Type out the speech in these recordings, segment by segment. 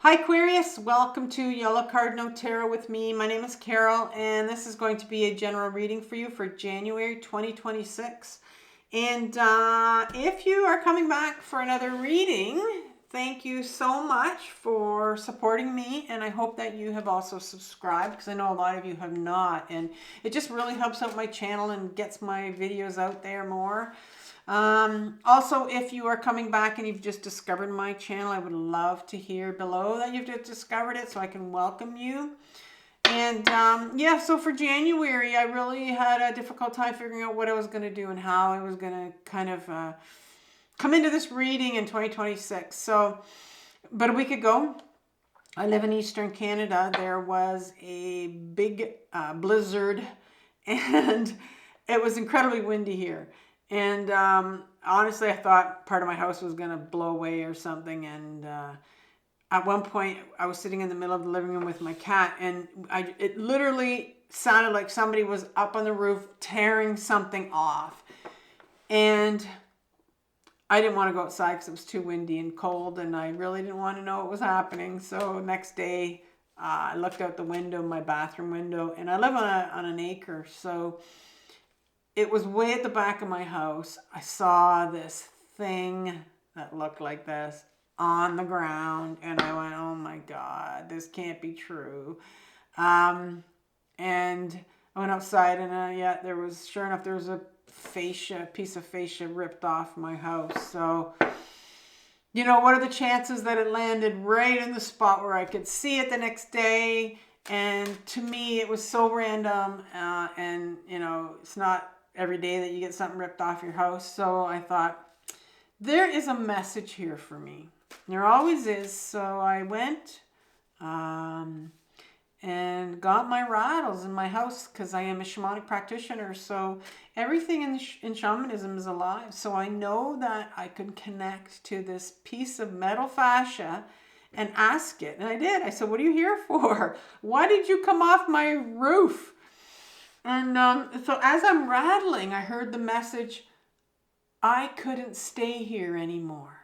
Hi Aquarius, welcome to Yellow Card No Tarot with me. My name is Carole and this is going to be a general reading for you for January 2026. And if you are coming back for another reading, thank you so much for supporting me, and I hope that you have also subscribed because I know a lot of you have not, and it just really helps out my channel and gets my videos out there more. Also, if you are coming back and you've just discovered my channel, I would love to hear below that you've just discovered it so I can welcome you. And yeah, so for January, I really had a difficult time figuring out what I was going to do and how I was going to kind of come into this reading in 2026. So, but a week ago, I live in Eastern Canada. There was a big blizzard and it was incredibly windy here. And honestly, I thought part of my house was going to blow away or something. And at one point, I was sitting in the middle of the living room with my cat, and it literally sounded like somebody was up on the roof tearing something off. And I didn't want to go outside because it was too windy and cold, and I really didn't want to know what was happening. So next day, I looked out the window, my bathroom window, and I live on an acre, so it was way at the back of my house. I saw this thing that looked like this on the ground, and I went, oh my God, this can't be true. And I went outside, and yeah, there was, sure enough, there was a piece of fascia ripped off my house. So, you know, what are the chances that it landed right in the spot where I could see it the next day? And to me, it was so random, and you know, it's not every day that you get something ripped off your house. So I thought, there is a message here for me. There always is. So I went and got my rattles in my house because I am a shamanic practitioner. So everything in shamanism is alive. So I know that I could connect to this piece of metal fascia and ask it. And I did. I said, what are you here for? Why did you come off my roof? And so as I'm rattling, I heard the message, I couldn't stay here anymore.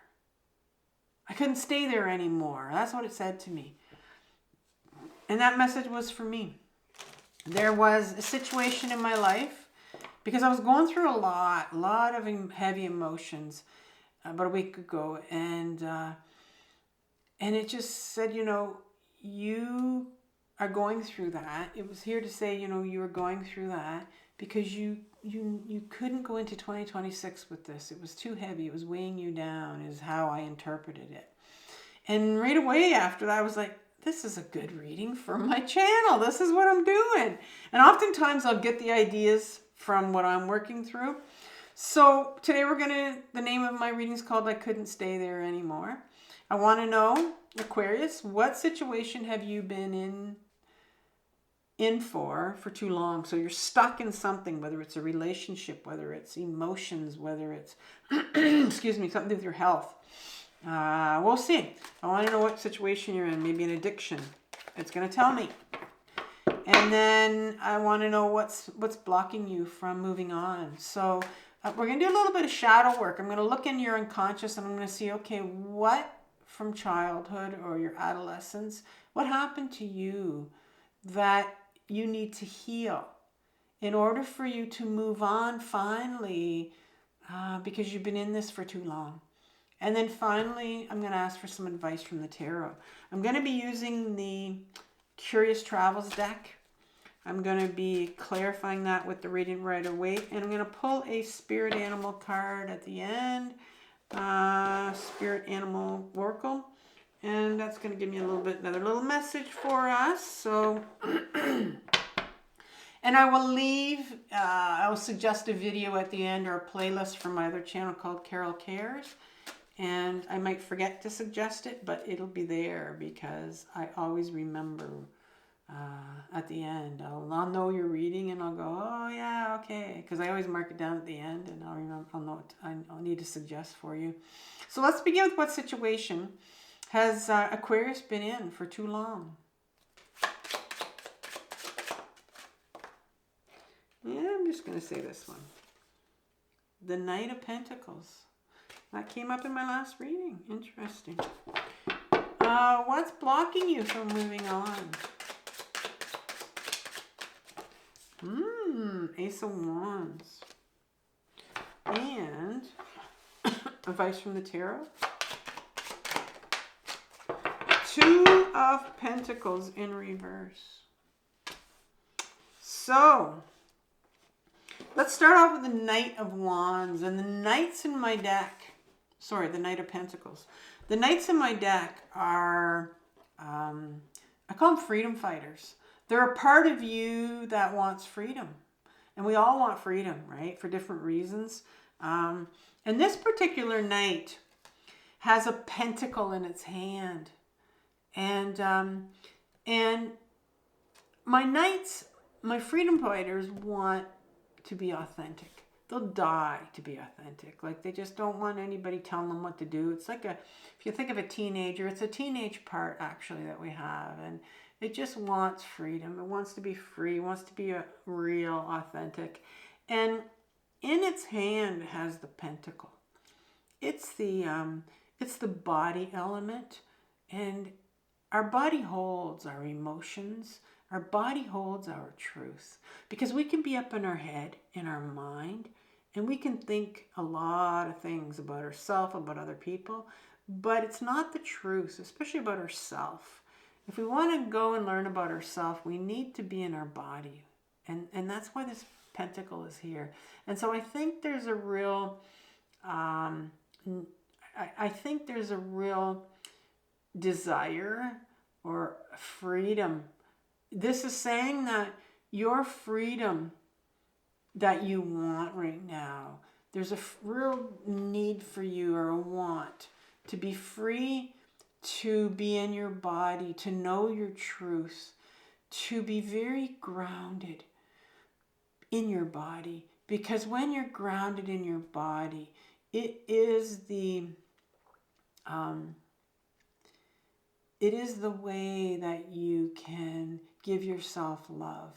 I couldn't stay there anymore. That's what it said to me. And that message was for me. There was a situation in my life because I was going through a lot of heavy emotions about a week ago. And it just said, you know, you are going through that. It was here to say, you know, you were going through that because you couldn't go into 2026 with this. It was too heavy. It was weighing you down is how I interpreted it. And right away after that, I was like, this is a good reading for my channel. This is what I'm doing. And oftentimes I'll get the ideas from what I'm working through. So today the name of my reading is called I Couldn't Stay There Anymore. I want to know, Aquarius, what situation have you been in for too long? So you're stuck in something, whether it's a relationship, whether it's emotions, whether it's excuse me, something to do with your health. We'll see. I want to know what situation you're in. Maybe an addiction. It's going to tell me. And then I want to know what's blocking you from moving on. So we're going to do a little bit of shadow work. I'm going to look in your unconscious and I'm going to see, okay, what from childhood or your adolescence, what happened to you that you need to heal in order for you to move on finally, because you've been in this for too long. And then finally, I'm going to ask for some advice from the tarot. I'm going to be using the Curious Travels deck. I'm going to be clarifying that with the Radiant Rider-Waite, and I'm going to pull a spirit animal card at the end, spirit animal oracle. And that's going to give me another little message for us. So, and I will suggest a video at the end or a playlist from my other channel called Carole Cares. And I might forget to suggest it, but it'll be there because I always remember at the end. I'll know you're reading and I'll go, oh yeah, okay. Because I always mark it down at the end and I'll know what I'll need to suggest for you. So let's begin with what situation has Aquarius been in for too long? Yeah, I'm just going to say this one. The Knight of Pentacles. That came up in my last reading. Interesting. What's blocking you from moving on? Ace of Wands. And advice from the tarot. Two of Pentacles in reverse. So, let's start off with the Knight of Wands. And the Knights in my deck, sorry, the Knight of Pentacles. The Knights in my deck are, I call them freedom fighters. They're a part of you that wants freedom. And we all want freedom, right? For different reasons. And this particular Knight has a pentacle in its hand. And my Knights, my freedom fighters want to be authentic. They'll die to be authentic. Like, they just don't want anybody telling them what to do. It's like if you think of a teenager, it's a teenage part actually that we have. And it just wants freedom. It wants to be free. It wants to be a real, authentic. And in its hand it has the pentacle. It's the body element. And our body holds our emotions. Our body holds our truth. Because we can be up in our head, in our mind, and we can think a lot of things about ourselves, about other people, but it's not the truth, especially about ourselves. If we want to go and learn about ourselves, we need to be in our body. And that's why this pentacle is here. And so I think there's a real, I think there's a real desire or freedom. This is saying that your freedom that you want right now, there's a real need for you, or a want to be free, to be in your body, to know your truth, to be very grounded in your body. Because when you're grounded in your body, it is the way that you can give yourself love.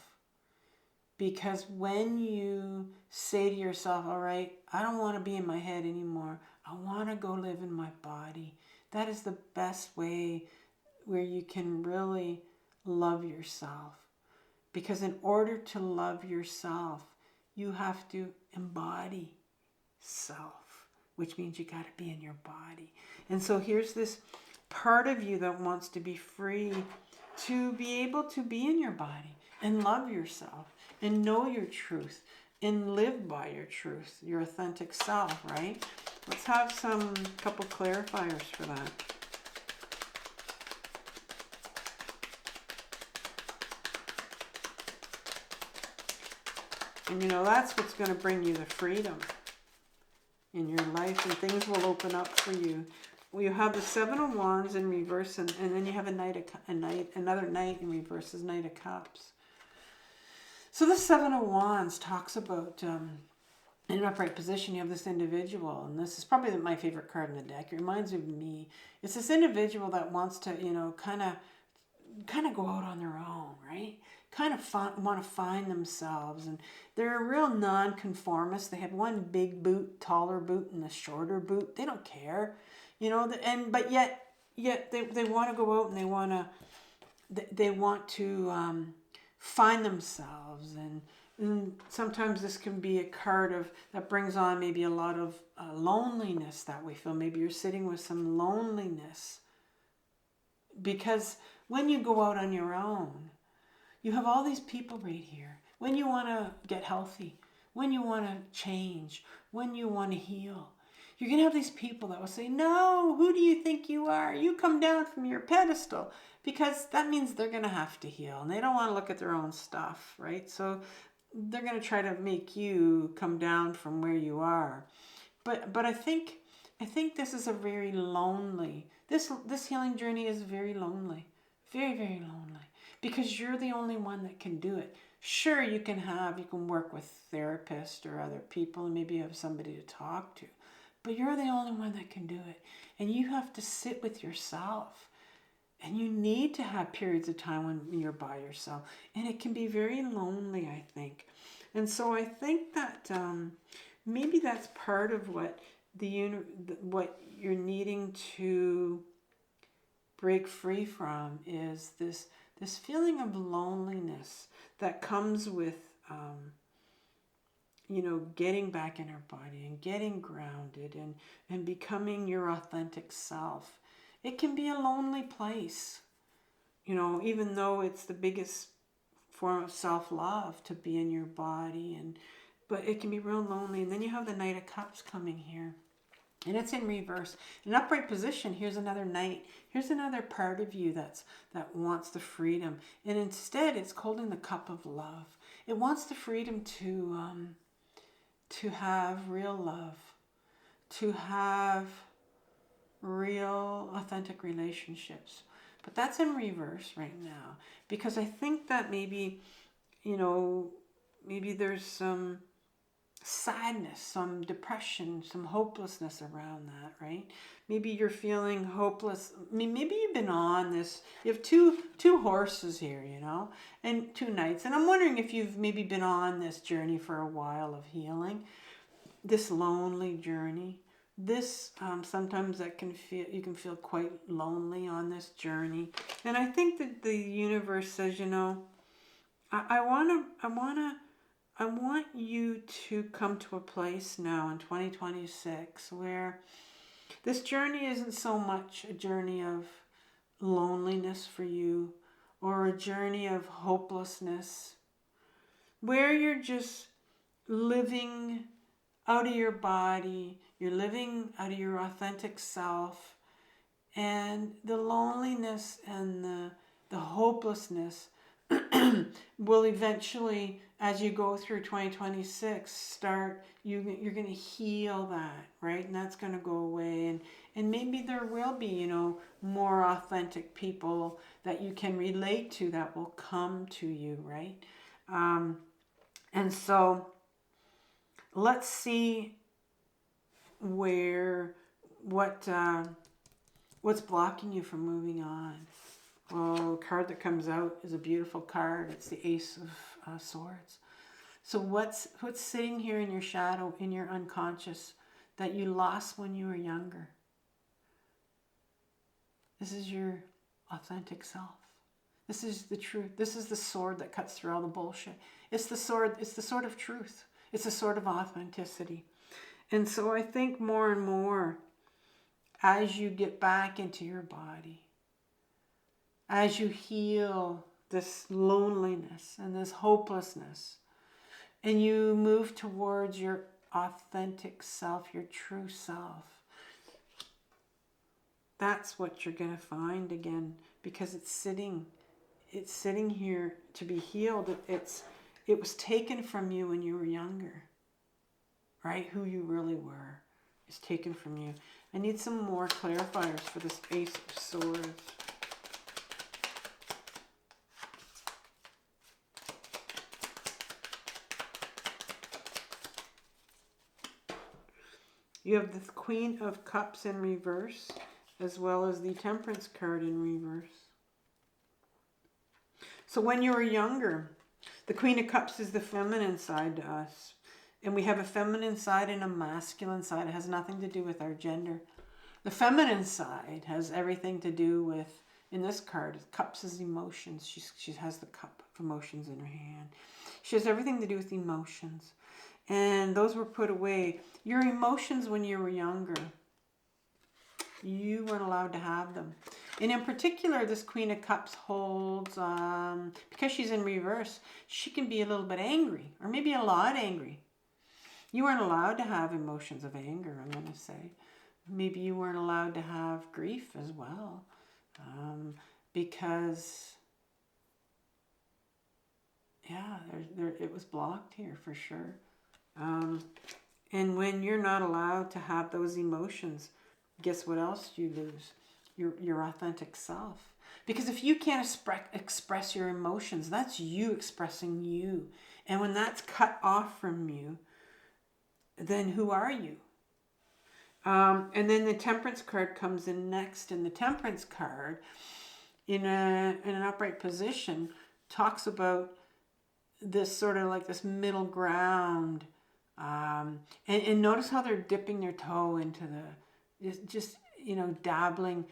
Because when you say to yourself, all right, I don't want to be in my head anymore. I want to go live in my body. That is the best way where you can really love yourself. Because in order to love yourself, you have to embody self, which means you got to be in your body. And so here's this part of you that wants to be free, to be able to be in your body and love yourself and know your truth and live by your truth, your authentic self, right? Let's have some couple clarifiers for that. And you know, that's what's going to bring you the freedom in your life, and things will open up for you. Well, you have the Seven of Wands in reverse, and then you have another Knight in reverse, is Knight of Cups. So the Seven of Wands talks about, in an upright position, you have this individual, and this is probably my favorite card in the deck. It reminds me of me. It's this individual that wants to, you know, kind of go out on their own, right? Kind of want to find themselves, and they're a real non-conformist. They have one big boot, taller boot, and a shorter boot. They don't care, you know. But yet they want to go out, and they want to find themselves, and sometimes this can be a card that brings on maybe a lot of loneliness that we feel. Maybe you're sitting with some loneliness, because when you go out on your own, you have all these people right here. When you want to get healthy, when you want to change, when you want to heal, you're going to have these people that will say, no, who do you think you are? You come down from your pedestal. Because that means they're going to have to heal, and they don't want to look at their own stuff, right? So they're going to try to make you come down from where you are. But I think this is a very lonely, this healing journey is very lonely. Very, very lonely. Because you're the only one that can do it. Sure, you can work with therapists or other people, and maybe you have somebody to talk to. But you're the only one that can do it. And you have to sit with yourself. And you need to have periods of time when you're by yourself. And it can be very lonely, I think. And so I think that maybe that's part of what you're needing to break free from is this feeling of loneliness that comes with, getting back in our body and getting grounded and becoming your authentic self. It can be a lonely place, even though it's the biggest form of self-love to be in your body, but it can be real lonely. And then you have the Knight of Cups coming here. And it's in reverse. In upright position, here's another knight. Here's another part of you that wants the freedom. And instead, it's holding the cup of love. It wants the freedom to have real love, to have real, authentic relationships. But that's in reverse right now. Because I think that maybe there's some sadness, some depression, some hopelessness around that, right? Maybe you're feeling hopeless. I mean, maybe you've been on this. You have two horses here, and two knights. And I'm wondering if you've maybe been on this journey for a while of healing, this lonely journey. This sometimes you can feel quite lonely on this journey. And I think that the universe says, I want you to come to a place now in 2026 where this journey isn't so much a journey of loneliness for you or a journey of hopelessness, where you're just living out of your body, you're living out of your authentic self, and the loneliness and the hopelessness will eventually, as you go through 2026, you're going to heal that, right? And that's going to go away. And maybe there will be, more authentic people that you can relate to that will come to you, right? And so let's see what's blocking you from moving on. Well, the card that comes out is a beautiful card. It's the Ace of Swords. So what's sitting here in your shadow, in your unconscious, that you lost when you were younger? This is your authentic self. This is the truth. This is the sword that cuts through all the bullshit. It's the sword of truth. It's the sword of authenticity. And so I think more and more, as you get back into your body, as you heal this loneliness and this hopelessness, and you move towards your authentic self, your true self, that's what you're going to find again, because it's sitting here to be healed. It was taken from you when you were younger, right? Who you really were is taken from you. I need some more clarifiers for this Ace of Swords. You have the Queen of Cups in reverse, as well as the Temperance card in reverse. So when you were younger, the Queen of Cups is the feminine side to us. And we have a feminine side and a masculine side. It has nothing to do with our gender. The feminine side has everything to do with, in this card, cups is emotions. She has the cup of emotions in her hand. She has everything to do with emotions. And those were put away. Your emotions when you were younger, you weren't allowed to have them. And in particular, this Queen of Cups holds, because she's in reverse, she can be a little bit angry, or maybe a lot angry. You weren't allowed to have emotions of anger, I'm going to say. Maybe you weren't allowed to have grief as well, because, yeah, it was blocked here for sure. And when you're not allowed to have those emotions, guess what else you lose? Your authentic self. Because if you can't express your emotions, that's you expressing you. And when that's cut off from you, then who are you? And then the Temperance card comes in next. And the Temperance card, in an upright position, talks about this sort of like this middle ground. And notice how they're dipping their toe into just dabbling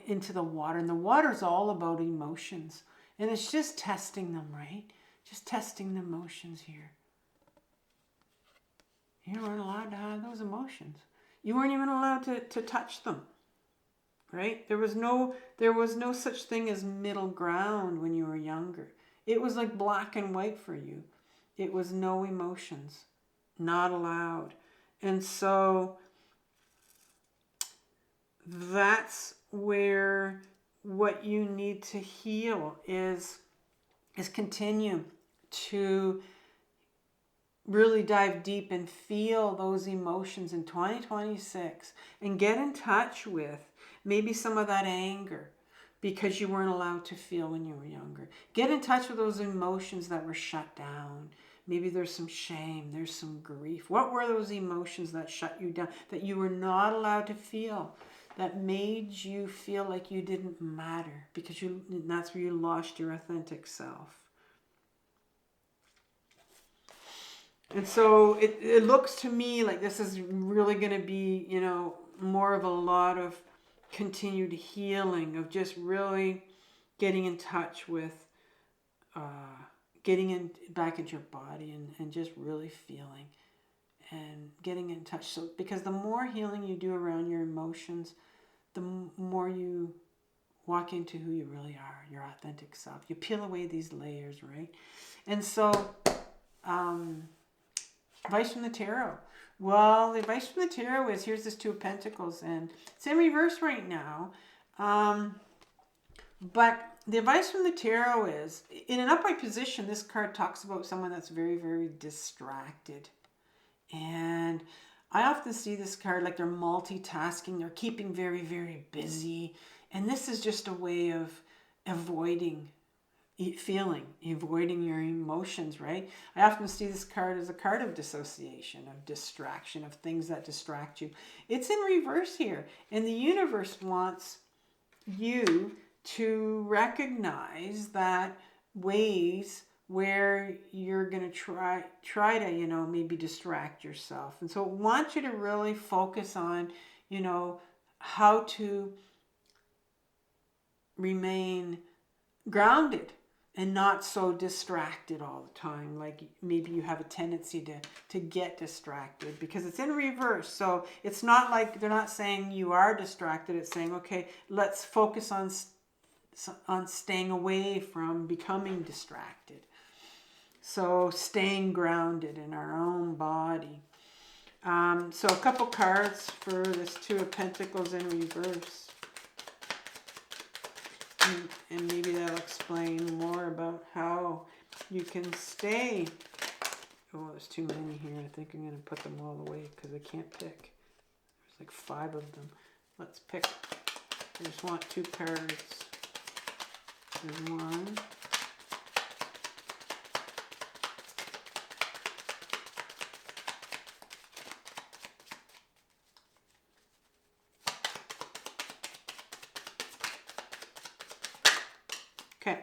into the water. And the water is all about emotions. And it's just testing them, right? Just testing the emotions here. You weren't allowed to have those emotions. You weren't even allowed to touch them, right? There was no such thing as middle ground when you were younger. It was like black and white for you. It was no emotions, not allowed. And so that's where what you need to heal is continue to really dive deep and feel those emotions in 2026 and get in touch with maybe some of that anger because you weren't allowed to feel when you were younger. Get in touch with those emotions that were shut down. Maybe there's some shame, there's some grief. What were those emotions that shut you down, that you were not allowed to feel, that made you feel like you didn't matter because that's where you lost your authentic self? And so it looks to me like this is really going to be, more of a lot of continued healing, of just really getting in touch with, back into your body and just really feeling and getting in touch. So, because the more healing you do around your emotions, the more you walk into who you really are, your authentic self. You peel away these layers, right? And so, advice from the tarot. Well, the advice from the tarot is, here's this Two of Pentacles, and it's in reverse right now. But the advice from the tarot is, in an upright position, this card talks about someone that's very, very distracted. And I often see this card like they're multitasking, they're keeping very, very busy. And this is just a way of avoiding avoiding your emotions, right? I often see this card as a card of dissociation, of distraction, of things that distract you. It's in reverse here. And the universe wants you to recognize that ways where you're going to try to, maybe distract yourself. And so it wants you to really focus on, how to remain grounded and not so distracted all the time. Like maybe you have a tendency to get distracted because it's in reverse. So it's not like they're not saying you are distracted. It's saying, okay, let's focus on staying away from becoming distracted. So staying grounded in our own body. So a couple cards for this Two of Pentacles in reverse. And maybe that'll explain more about how you can stay. Oh, there's too many here. I think I'm going to put them all away because I can't pick. There's like 5 of them. Let's pick. I just want 2 cards. There's 1. Okay,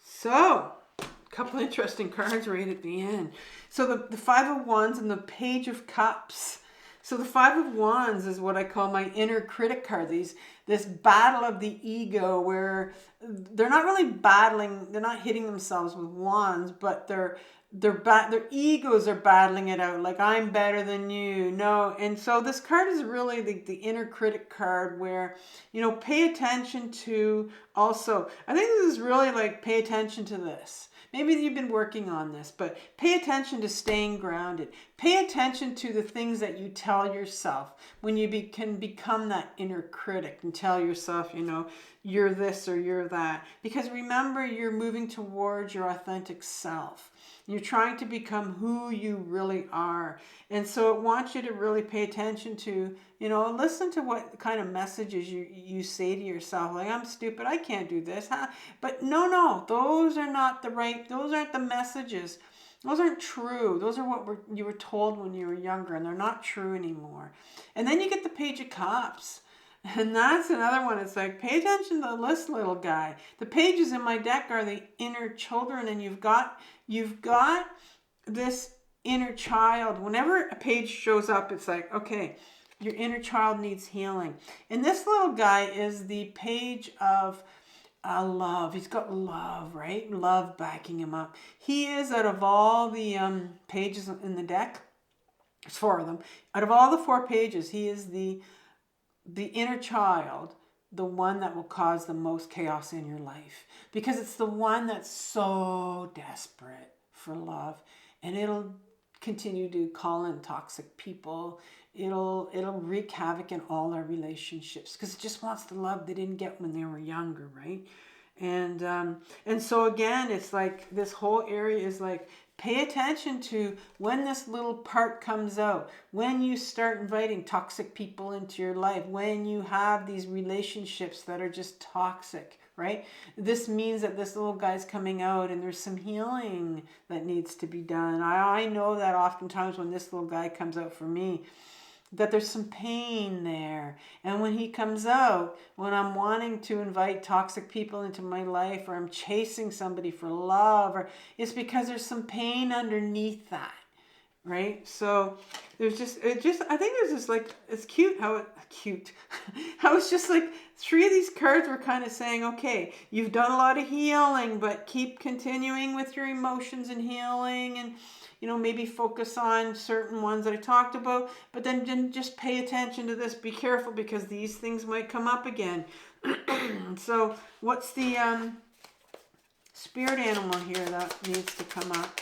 so a couple interesting cards right at the end. So the 5 of Wands and the Page of Cups. So the 5 of Wands is what I call my inner critic card. This battle of the ego where they're not really battling, they're not hitting themselves with wands, but their egos are battling it out, like I'm better than you. No, and so this card is really the inner critic card where, pay attention to also, I think this is really like pay attention to this. Maybe you've been working on this, but pay attention to staying grounded. Pay attention to the things that you tell yourself when you can become that inner critic and tell yourself, you're this or you're that. Because remember, you're moving towards your authentic self. You're trying to become who you really are. And so it wants you to really pay attention to, listen to what kind of messages you say to yourself. Like, I'm stupid, I can't do this. Huh? But no, those are not those aren't the messages. Those aren't true. Those are what you were told when you were younger, and they're not true anymore. And then you get the Page of Cups. And that's another one. It's like, pay attention to this little guy. The pages in my deck are the inner children, and you've got this inner child. Whenever a page shows up, it's like, okay, Your inner child needs healing. And this little guy is the page of love. He's got love, right? Love backing him up. He is, out of all the pages in the deck, there's 4 of them. Out of all the 4 pages, he is the inner child, the one that will cause the most chaos in your life. Because it's the one that's so desperate for love. And it'll continue to call in toxic people. It'll wreak havoc in all our relationships because it just wants the love they didn't get when they were younger, right? And so again, it's like this whole area is like, pay attention to when this little part comes out, when you start inviting toxic people into your life, when you have these relationships that are just toxic, right? This means that this little guy's coming out and there's some healing that needs to be done. I know that oftentimes when this little guy comes out for me, that there's some pain there. And when he comes out, when I'm wanting to invite toxic people into my life, or I'm chasing somebody for love, or it's because there's some pain underneath that, right? So there's I think there's this, like, it's cute how it's just like 3 of these cards were kind of saying, okay, you've done a lot of healing, but keep continuing with your emotions and healing, and maybe focus on certain ones that I talked about, but then just pay attention to this. Be careful because these things might come up again. So what's the spirit animal here that needs to come up?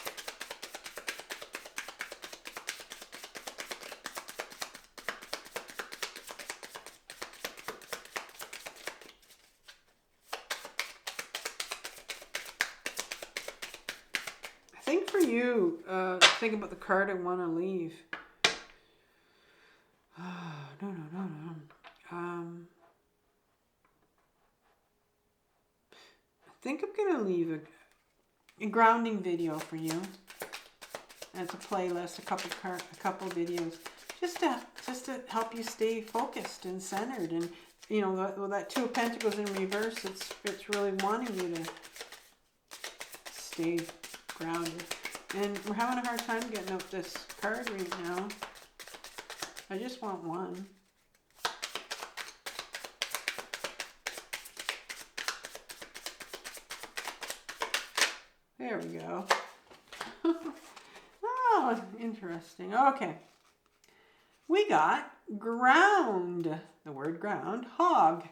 I think for you, think about the card I want to leave. No. I think I'm going to leave a grounding video for you. And it's a playlist, a couple videos, just to help you stay focused and centered. And that 2 of Pentacles in reverse, it's really wanting you to stay grounded. And we're having a hard time getting up this card right now. I just want one. There we go. Oh, interesting. Okay. We got ground. The word groundhog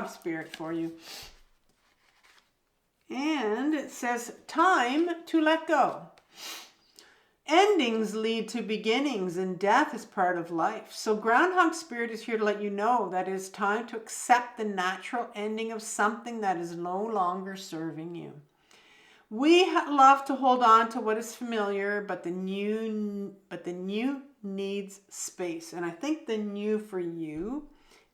spirit for you. And it says, time to let go. Endings lead to beginnings, and death is part of life. So groundhog spirit is here to let you know that it's time to accept the natural ending of something that is no longer serving you. We love to hold on to what is familiar, but the new needs space. And I think the new for you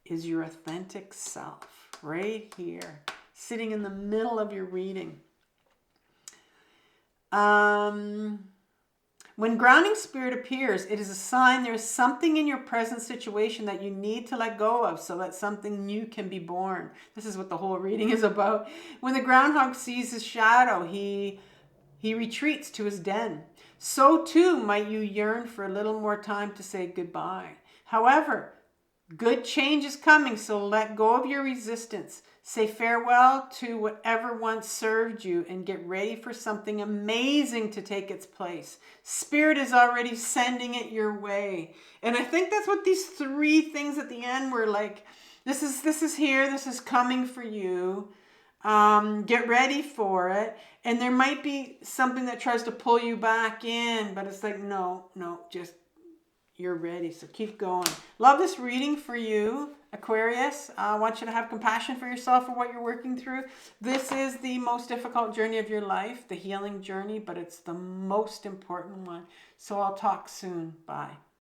is your authentic self, right here, sitting in the middle of your reading. When grounding spirit appears, it is a sign there's something in your present situation that you need to let go of so that something new can be born. This is what the whole reading is about. When the groundhog sees his shadow, he retreats to his den. So too might you yearn for a little more time to say goodbye. However, good change is coming, so let go of your resistance. Say farewell to whatever once served you and get ready for something amazing to take its place. Spirit is already sending it your way. And I think that's what these 3 things at the end were like. This is here. This is coming for you. Get ready for it. And there might be something that tries to pull you back in, but it's like, no, just you're ready. So keep going. Love this reading for you, Aquarius. I want you to have compassion for yourself for what you're working through. This is the most difficult journey of your life, the healing journey, but it's the most important one. So I'll talk soon. Bye.